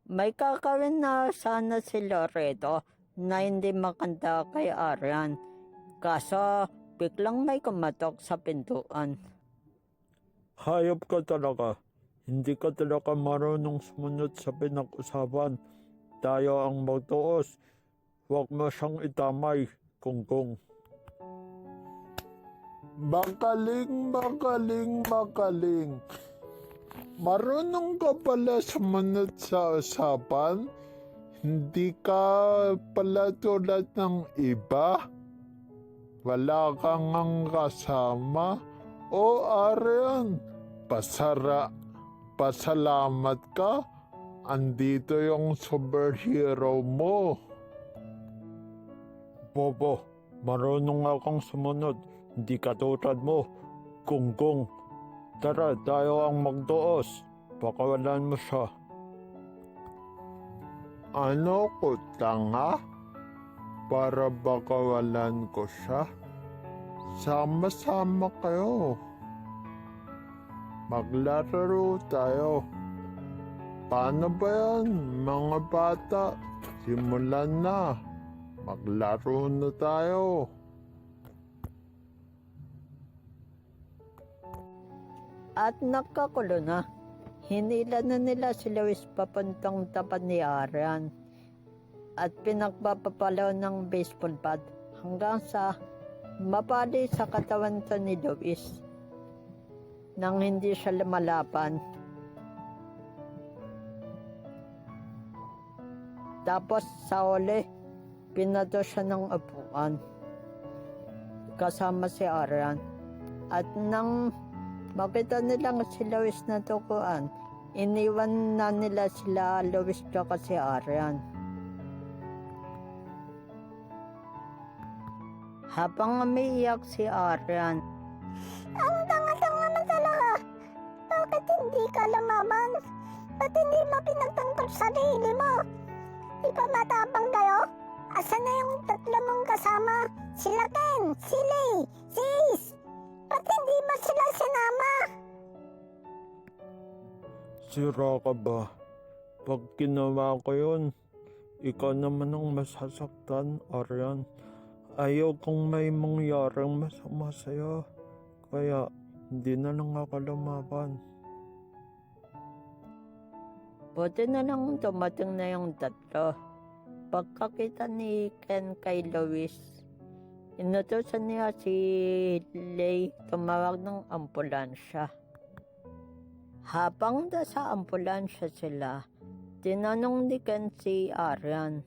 May kakawin na sana si Loreto na hindi makanta kay Arian. Kaso biglang may kumatok sa pintuan. Hayop ka talaga. Hindi ka talaga marunong sumunod sa pinag-usapan. Tayo ang magtuos. Huwag mo siyang itamay, Gonggong. Magaling. Marunong ka pala sumunod sa usapan? Hindi ka pala tulad ng iba? Wala kang ang kasama? O Arian, pasalamat ka? Andito yung superhero mo. Bobo, marunong akong sumunod. Hindi katulad mo, Gonggong. Tara, tayo ang magtuos. Pakawalan mo siya. Ano ko, tanga? Para bakawalan ko siya? Sama-sama kayo. Maglaro tayo. Paano ba yan, mga bata? Simulan na. Maglaro na tayo. At nakakulo na. Hinila na nila si Luis papuntang tapat ni Arian at pinagpapapalaw ng baseball bat hanggang sa mapali sa katawan to ni Luis nang hindi siya lumalaban. Tapos sa uli, pinato siya ng upuan kasama si Arian. At nang makita nilang si Luis na tukuan, iniwan na nila sila Luis tsaka si Arian. Habang umiiyak si Arian, Ang tanga-tanga mo talaga. Bakit hindi ka lumaban? Ba't hindi mo pinagtanggol sarili mo? Di ba matapang kayo? Asan na yung tatlo mong kasama? Sila Ken, si Lei, si Ace. Ba't hindi mo sila sinama? Sira ka ba? Pag ginawa ko yun, ikaw naman ang masasaktan, Arian. Ayaw kong may mangyaring masama sa'yo. Kaya hindi na lang ako lumaban. buti na lang dumating na yung tatlo. Pagkakita ni Ken kay Luis, inutusan niya si Lei tumawag ng ambulansya. Habang nasa ambulansya sila, tinanong ni Ken si Arian,